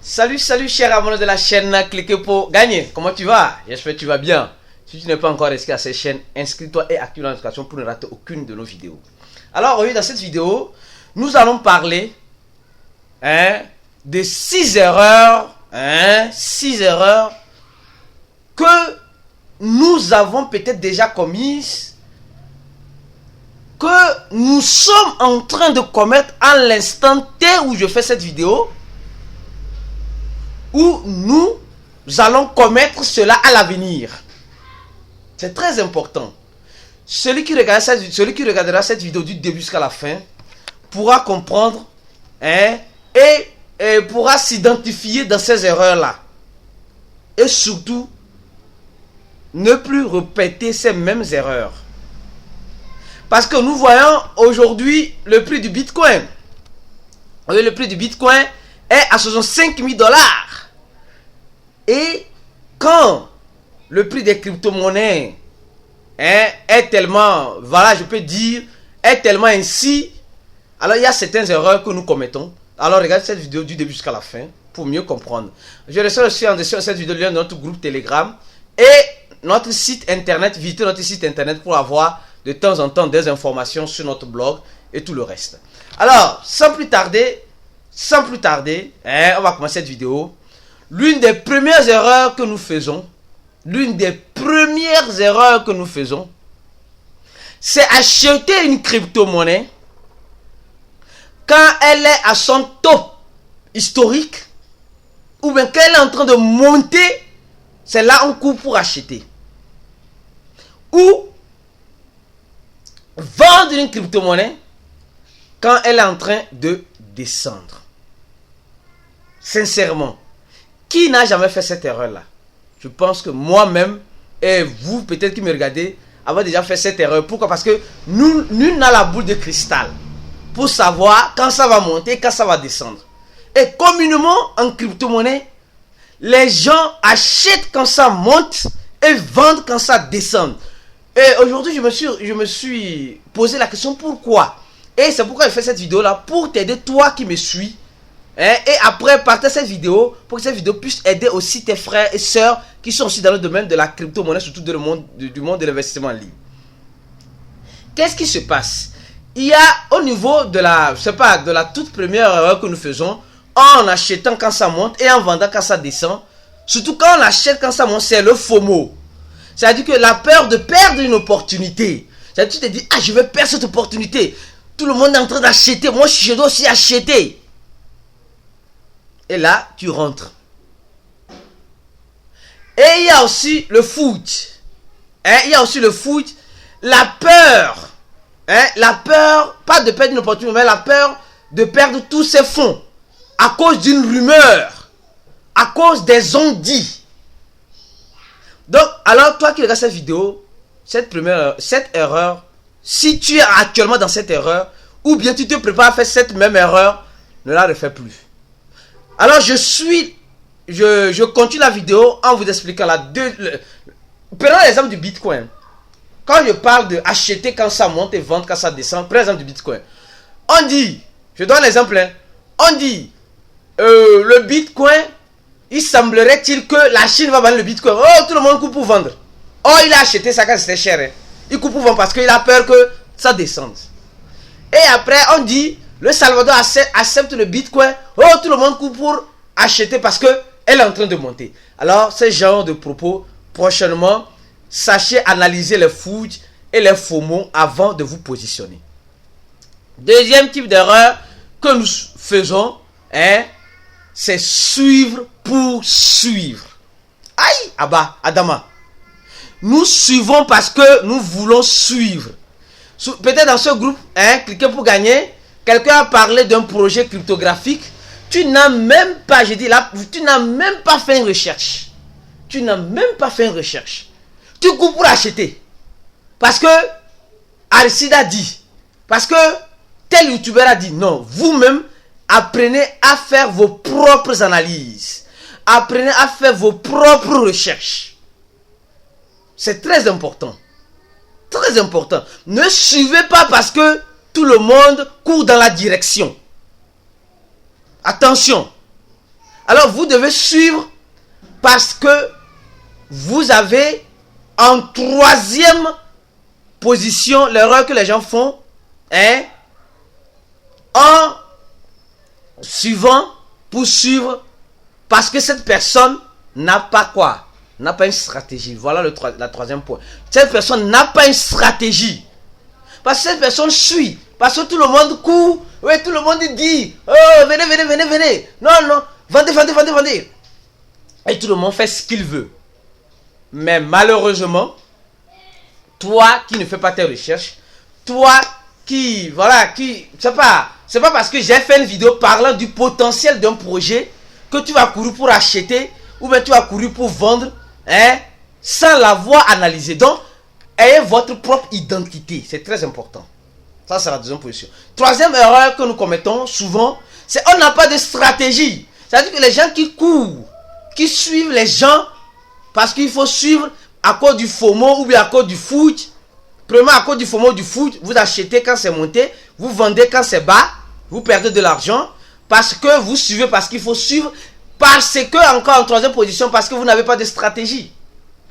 Salut chers abonnés de la chaîne, cliquez pour gagner. Comment tu vas? J'espère que tu vas bien. Si tu n'es pas encore inscrit à cette chaîne, inscris-toi et active la notification pour ne rater aucune de nos vidéos. Alors aujourd'hui dans cette vidéo, nous allons parler de 6 erreurs, 6 erreurs que nous avons peut-être déjà commises, que nous sommes en train de commettre à l'instant T où je fais cette vidéo, où nous allons commettre cela à l'avenir. C'est très important. Celui qui regardera cette vidéo du début jusqu'à la fin pourra comprendre et pourra s'identifier dans ces erreurs-là. Et surtout, ne plus répéter ces mêmes erreurs. Parce que nous voyons aujourd'hui le prix du Bitcoin. Le prix du Bitcoin est à 65 000 $. Et quand le prix des crypto-monnaies est tellement, voilà, je peux dire, est tellement ainsi, alors il y a certaines erreurs que nous commettons. Alors regarde cette vidéo du début jusqu'à la fin pour mieux comprendre. Je laisserai aussi en description de cette vidéo le lien de notre groupe Telegram et notre site internet. Visitez notre site internet pour avoir de temps en temps des informations sur notre blog et tout le reste. Alors, sans plus tarder, on va commencer cette vidéo. L'une des premières erreurs que nous faisons, c'est acheter une crypto-monnaie quand elle est à son top historique ou bien quand elle est en train de monter. C'est là on court pour acheter. Ou vendre une crypto-monnaie quand elle est en train de descendre. Sincèrement, qui n'a jamais fait cette erreur-là? Je pense que moi-même et vous, peut-être qui me regardez, avez déjà fait cette erreur. Pourquoi? Parce que nul n'a la boule de cristal pour savoir quand ça va monter, quand ça va descendre. Et communément, en crypto-monnaie, les gens achètent quand ça monte et vendent quand ça descend. Et aujourd'hui, je me suis posé la question pourquoi. Et c'est pourquoi je fais cette vidéo-là, pour t'aider, toi qui me suis. Et après, partage cette vidéo pour que cette vidéo puisse aider aussi tes frères et sœurs qui sont aussi dans le domaine de la crypto-monnaie, surtout du monde de l'investissement en ligne. Qu'est-ce qui se passe? Il y a au niveau de la, de la toute première erreur que nous faisons, en achetant quand ça monte et en vendant quand ça descend. Surtout quand on achète quand ça monte, c'est le FOMO. C'est-à-dire que la peur de perdre une opportunité. C'est-à-dire que tu te dis, je vais perdre cette opportunité. Tout le monde est en train d'acheter, moi je dois aussi acheter. Et là, tu rentres. Et il y a aussi le foot. La peur. La peur, pas de perdre une opportunité, mais la peur de perdre tous ses fonds. À cause d'une rumeur. À cause des on-dit. Donc, alors, toi qui regardes cette vidéo, cette erreur, si tu es actuellement dans cette erreur, ou bien tu te prépares à faire cette même erreur, ne la refais plus. Alors, je continue la vidéo en vous expliquant prenons l'exemple du Bitcoin. Quand je parle de acheter quand ça monte et vendre quand ça descend, prenons l'exemple du Bitcoin. On dit, je donne l'exemple, on dit, le Bitcoin, il semblerait-il que la Chine va vendre le Bitcoin. Oh, tout le monde coupe pour vendre. Oh, il a acheté ça quand c'était cher. Il coupe pour vendre parce qu'il a peur que ça descende. Et après, on dit, le Salvador accepte le Bitcoin. Oh, tout le monde coupe pour acheter parce qu'elle est en train de monter. Alors, ce genre de propos, prochainement, sachez analyser les fouilles et les FOMO avant de vous positionner. Deuxième type d'erreur que nous faisons, c'est suivre pour suivre. Aïe, Adama. Nous suivons parce que nous voulons suivre. Peut-être dans ce groupe, cliquez pour gagner. Quelqu'un a parlé d'un projet cryptographique. Tu n'as même pas, tu n'as même pas fait une recherche. Tu cours pour acheter. Parce que Aristide a dit. Parce que tel youtubeur a dit. Non, vous-même, apprenez à faire vos propres analyses. Apprenez à faire vos propres recherches. C'est très important. Très important. Ne suivez pas parce que tout le monde court dans la direction. Attention. Alors vous devez suivre parce que vous avez en troisième position l'erreur que les gens font, hein, en suivant pour suivre parce que cette personne n'a pas quoi? N'a pas une stratégie. Voilà la troisième point. Cette personne n'a pas une stratégie. Parce que cette personne suit. Parce que tout le monde court. Oui, tout le monde dit. Oh, venez, venez, venez, venez. Non, non. Vendez, vendez, vendez, vendez. Et tout le monde fait ce qu'il veut. Mais malheureusement, toi qui ne fais pas tes recherches, toi qui, voilà, qui, c'est pas parce que j'ai fait une vidéo parlant du potentiel d'un projet que tu vas courir pour acheter ou bien tu vas courir pour vendre, hein, sans l'avoir analysé. Donc, ayez votre propre identité. C'est très important. Ça, c'est la deuxième position. Troisième erreur que nous commettons souvent, c'est qu'on n'a pas de stratégie. C'est-à-dire que les gens qui courent, qui suivent les gens, parce qu'il faut suivre à cause du FOMO ou bien à cause du foot. Premièrement, à cause du FOMO du foot, vous achetez quand c'est monté, vous vendez quand c'est bas, vous perdez de l'argent, parce que vous suivez, parce qu'il faut suivre, parce que, encore en troisième position, parce que vous n'avez pas de stratégie.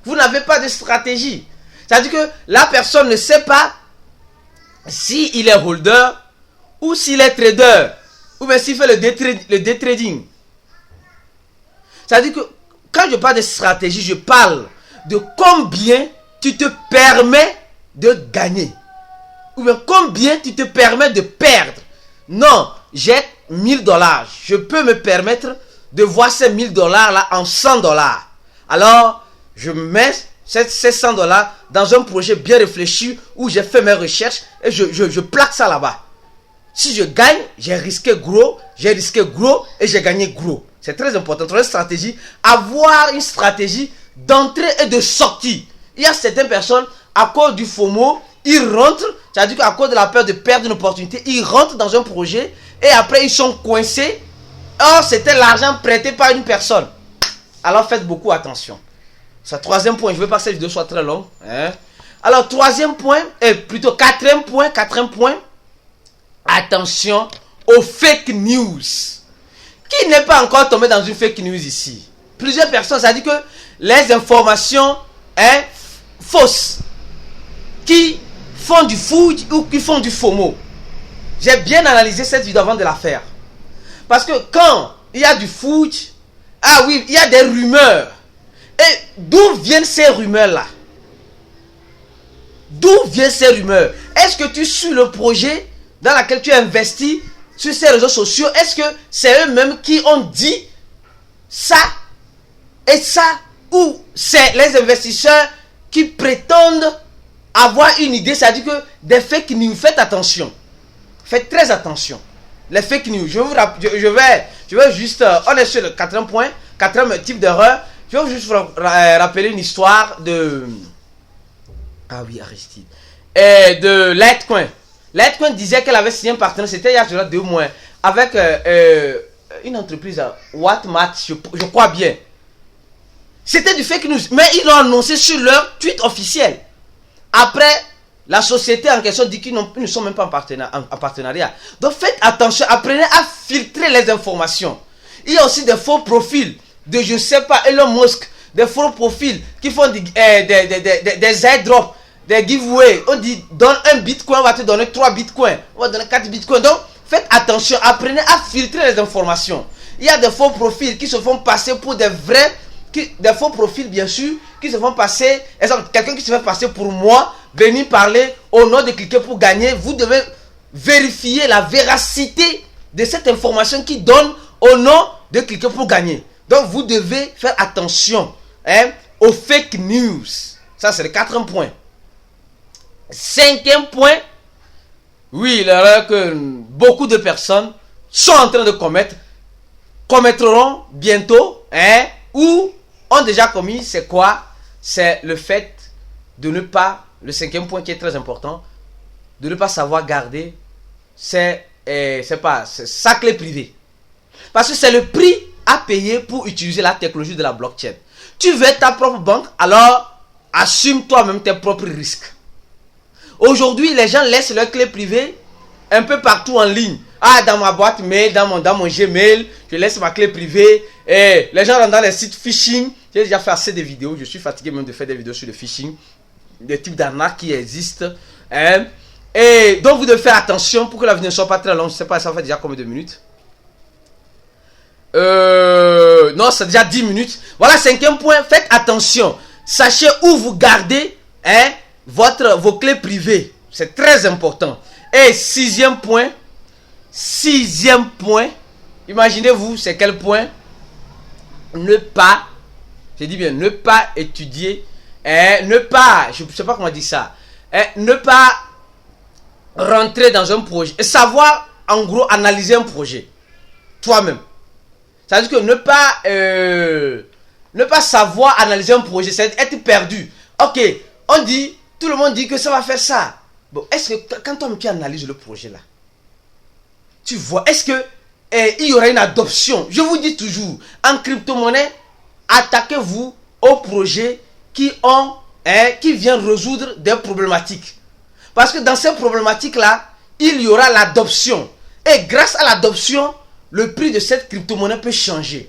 Vous n'avez pas de stratégie. C'est-à-dire que la personne ne sait pas s'il est holder ou s'il est trader, ou bien s'il fait le day trading. C'est-à-dire que quand je parle de stratégie, je parle de combien tu te permets de gagner. Ou bien combien tu te permets de perdre. Non, j'ai 1000 $. Je peux me permettre de voir ces 1000 $ là en 100 $. Alors, je mets ces 100 $ dans un projet bien réfléchi où j'ai fait mes recherches et je plaque ça là-bas. Si je gagne, j'ai risqué gros et j'ai gagné gros. C'est très important. Troisième stratégie, avoir une stratégie d'entrée et de sortie. Il y a certaines personnes, à cause du FOMO, ils rentrent, c'est-à-dire qu'à cause de la peur de perdre une opportunité, ils rentrent dans un projet et après ils sont coincés. Or, c'était l'argent prêté par une personne. Alors faites beaucoup attention. C'est le troisième point. Je ne veux pas que cette vidéo soit très longue. Hein? Alors, troisième point, quatrième point. Attention aux fake news. Qui n'est pas encore tombé dans une fake news ici? Plusieurs personnes, ça dit que les informations fausses qui font du food ou qui font du FOMO. J'ai bien analysé cette vidéo avant de la faire. Parce que quand il y a du food, ah oui, il y a des rumeurs. Et d'où viennent ces rumeurs-là? D'où viennent ces rumeurs? Est-ce que tu suis le projet dans lequel tu as investi sur ces réseaux sociaux? Est-ce que c'est eux-mêmes qui ont dit ça et ça? Ou c'est les investisseurs qui prétendent avoir une idée? C'est-à-dire que des fake news, faites attention. Faites très attention. Les fake news, je vais juste, on est sur le quatrième type d'erreur. Je vais juste rappeler une histoire de... Ah oui, Aristide. De Litecoin. Litecoin disait qu'elle avait signé un partenaire, c'était il y a déjà 2 mois, avec une entreprise, Wattmat, je crois bien. C'était du fake news, mais ils l'ont annoncé sur leur tweet officiel. Après, la société en question dit qu'ils ne sont même pas en partenariat. Donc faites attention, apprenez à filtrer les informations. Il y a aussi des faux profils de, je ne sais pas, Elon Musk, des faux profils qui font des airdrops, des giveaways. On dit, donne un bitcoin, on va te donner 3 bitcoins, on va donner 4 bitcoins. Donc, faites attention, apprenez à filtrer les informations. Il y a des faux profils qui se font passer pour des vrais, des faux profils bien sûr, qui se font passer, exemple, quelqu'un qui se fait passer pour moi, venir parler au nom de cliquer pour gagner. Vous devez vérifier la véracité de cette information qui donne au nom de cliquer pour gagner. Donc, vous devez faire attention aux fake news. Ça, c'est le 4e point. 5e point. Oui, l'erreur que beaucoup de personnes sont en train de commettront bientôt, ou ont déjà commis, c'est quoi? C'est le fait de ne pas, le 5e point qui est très important, de ne pas savoir garder sa clé privée. Parce que c'est le prix à payer pour utiliser la technologie de la blockchain. Tu veux ta propre banque, alors assume toi-même tes propres risques. Aujourd'hui, les gens laissent leur clé privée un peu partout en ligne. Ah, dans ma boîte mail, dans mon Gmail, je laisse ma clé privée. Et les gens rentrent dans les sites phishing. J'ai déjà fait assez de vidéos. Je suis fatigué même de faire des vidéos sur le phishing. Des types d'arnaques qui existent. Hein? Et donc, vous devez faire attention pour que la vidéo ne soit pas très longue. Je ne sais pas, ça fait déjà combien de minutes? Non, c'est déjà 10 minutes. Voilà, 5e point. Faites attention. Sachez où vous gardez vos clés privées. C'est très important. Et 6e point. 6e point. Imaginez-vous, c'est quel point? Ne pas, je dis bien, ne pas étudier. Ne pas, je ne sais pas comment dire ça. Ne pas rentrer dans un projet. Et savoir, en gros, analyser un projet. Toi-même. C'est-à-dire que ne pas savoir analyser un projet, c'est être perdu. Ok, on dit, tout le monde dit que ça va faire ça. Bon, est-ce que quand tu analyses le projet là, tu vois, est-ce que il y aura une adoption? Je vous dis toujours, en crypto-monnaie, attaquez-vous aux projets qui viennent résoudre des problématiques. Parce que dans ces problématiques là, il y aura l'adoption. Et grâce à l'adoption, le prix de cette crypto-monnaie peut changer.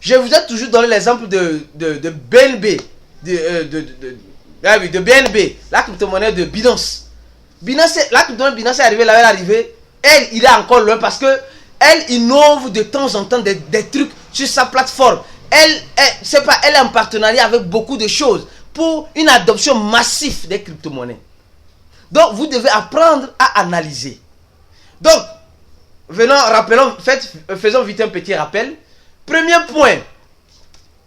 Je vous ai toujours donné l'exemple de BNB, de BNB, la crypto-monnaie de Binance. La crypto-monnaie Binance est arrivée là, elle est arrivée. Elle, il est encore loin parce que elle innove de temps en temps des trucs sur sa plateforme. Elle est en partenariat avec beaucoup de choses pour une adoption massive des crypto-monnaies. Donc, vous devez apprendre à analyser. Donc, faisons vite un petit rappel. Premier point,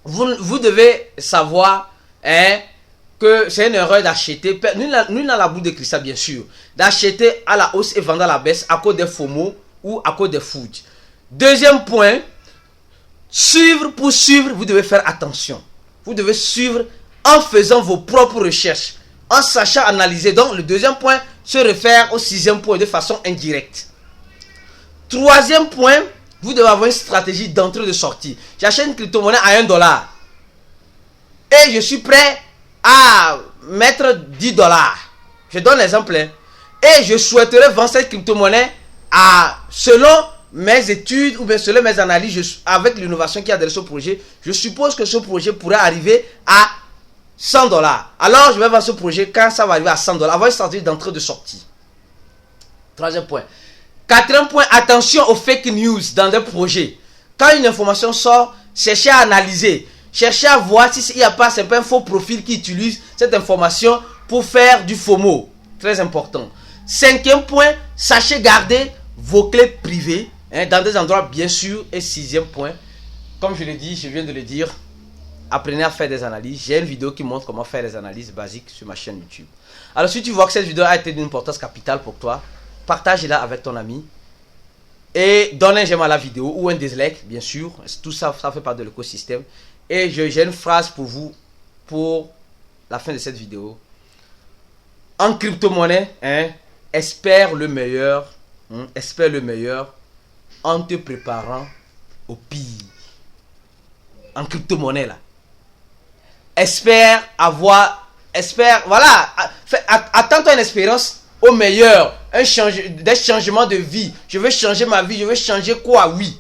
vous devez savoir que c'est une erreur d'acheter, nul n'a la boule de cristal bien sûr, d'acheter à la hausse et vendre à la baisse à cause des FOMO ou à cause des fouilles. Deuxième point, pour suivre, vous devez faire attention. Vous devez suivre en faisant vos propres recherches, en sachant analyser. Donc le deuxième point se réfère au 6e point de façon indirecte. Troisième point, vous devez avoir une stratégie d'entrée et de sortie. J'achète une crypto-monnaie à $1 et je suis prêt à mettre $10. Je donne l'exemple. Et je souhaiterais vendre cette crypto-monnaie selon mes études ou bien selon mes analyses, avec l'innovation qui a derrière ce projet, je suppose que ce projet pourrait arriver à $100. Alors je vais vendre ce projet quand ça va arriver à $100. Avoir une stratégie d'entrée et de sortie. Troisième point. Quatrième point, attention aux fake news dans des projets. Quand une information sort, cherchez à analyser. Cherchez à voir si il n'y a pas un faux profil qui utilise cette information pour faire du FOMO. Très important. 5e point, sachez garder vos clés privées dans des endroits bien sûrs. Et 6e point, comme je l'ai dit, je viens de le dire, apprenez à faire des analyses. J'ai une vidéo qui montre comment faire des analyses basiques sur ma chaîne YouTube. Alors si tu vois que cette vidéo a été d'une importance capitale pour toi, partage-la avec ton ami. Et donne un j'aime à la vidéo ou un dislike, bien sûr. Tout ça, ça fait partie de l'écosystème. Et j'ai une phrase pour vous pour la fin de cette vidéo. En crypto-monnaie, espère le meilleur. Espère le meilleur en te préparant au pire. En crypto-monnaie là. Voilà. Attends-toi une expérience au meilleur. Des changements de vie. Je veux changer ma vie. Je veux changer quoi? Oui.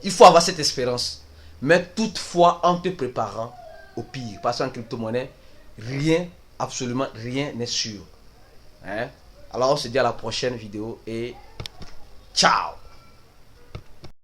Il faut avoir cette espérance. Mais toutefois en te préparant au pire. Parce qu'en crypto-monnaie, absolument rien n'est sûr. Alors on se dit à la prochaine vidéo et ciao.